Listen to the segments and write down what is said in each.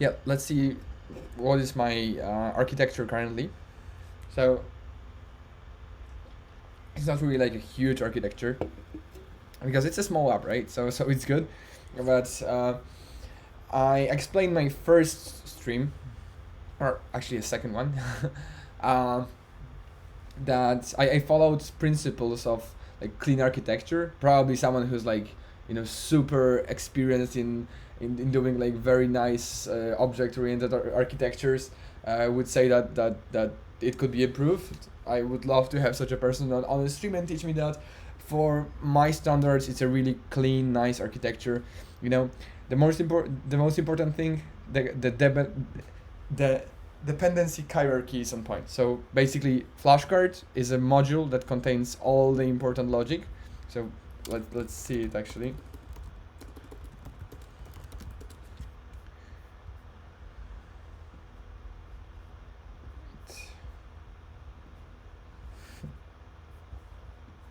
yeah, let's see what is my architecture currently. So it's not really like a huge architecture because it's a small app, right? So it's good, but I explained my first stream, or actually a second one, uh, that I followed principles of like clean architecture. Probably someone who's like super experienced in doing like very nice object oriented architectures would say that it could be improved. I would love to have such a person on the stream and teach me that. For my standards, it's a really clean, nice architecture. You know, the most important thing, the dependency hierarchy is on point. So basically, flashcard is a module that contains all the important logic. So let's see it actually.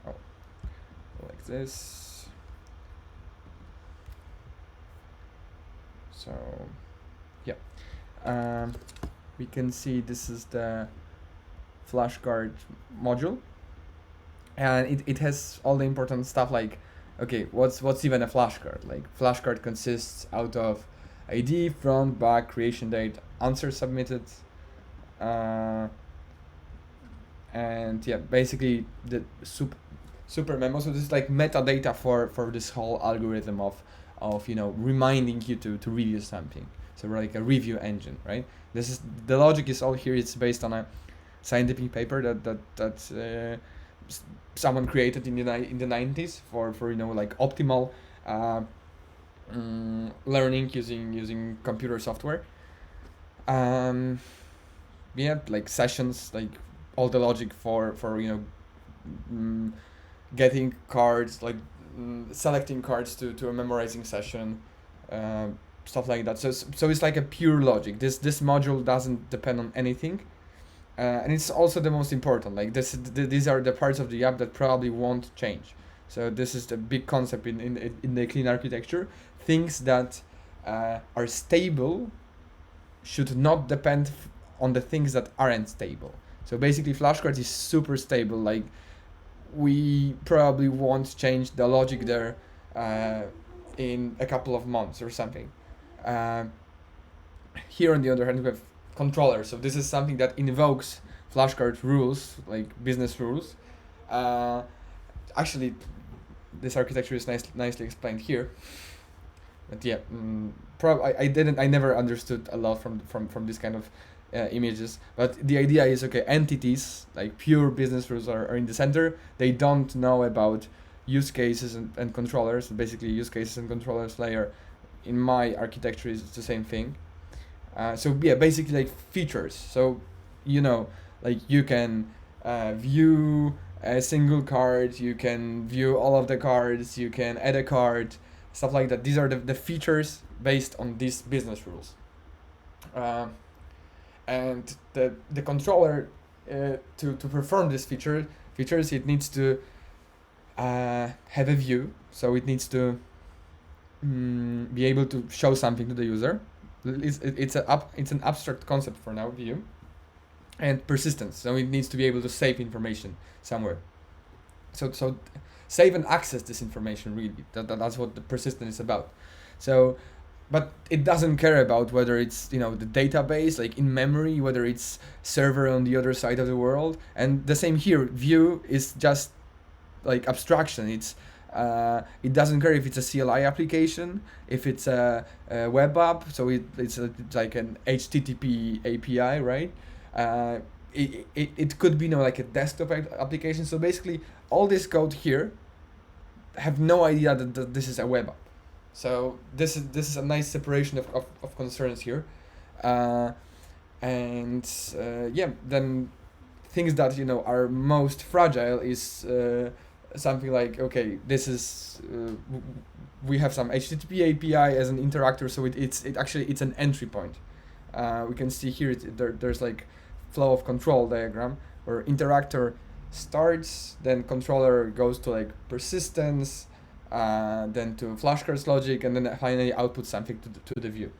Oh, like this. So yeah, we can see this is the flashcard module, and it has all the important stuff like, okay, what's even a flashcard? Like flashcard consists out of ID, front, back, creation date, answer submitted, uh, and yeah, basically the super memo. So this is like metadata for this whole algorithm of reminding you to review something. So we're like a review engine, right? This is the logic is all here. It's based on a scientific paper that someone created in the 90s for like optimal learning using computer software. Yeah, like sessions, like all the logic for mm, getting cards, like selecting cards to a memorizing session, uh, stuff like that. So it's like a pure logic. This module doesn't depend on anything, and it's also the most important. Like these are the parts of the app that probably won't change. So this is the big concept in the clean architecture. Things that are stable should not depend on the things that aren't stable. So basically, flashcards is super stable. Like we probably won't change the logic there in a couple of months or something. Uh, Here, on the other hand, we have controllers. So this is something that invokes flashcard rules, like business rules. Uh, Actually, this architecture is nicely explained here. But yeah, I never understood a lot from this kind of images. But the idea is, okay, entities like pure business rules are in the center. They don't know about use cases and controllers. Basically, use cases and controllers layer in my architecture is the same thing. So yeah, basically like features. So like you can view a single card, you can view all of the cards, you can add a card, stuff like that. These are the features based on these business rules. And the controller to perform this features, it needs to have a view. So it needs to be able to show something to the user. It's an abstract concept for now, view. And persistence, so it needs to be able to save information somewhere. So save and access this information, really. That's what the persistence is about. So but it doesn't care about whether it's the database, like in memory, whether it's server on the other side of the world. And the same here, view is just like abstraction. It doesn't care if it's a CLI application, if it's a web app, so it's like an HTTP API, right? It could be like a desktop application. So basically, all this code here have no idea that this is a web app. So this is a nice separation of concerns here, uh, and yeah, then things that are most fragile is something like, okay, this is we have some HTTP API as an interactor, so it's an entry point. We can see here there's like flow of control diagram where interactor starts, then controller goes to like persistence, then to flashcards logic, and then finally output something to the view.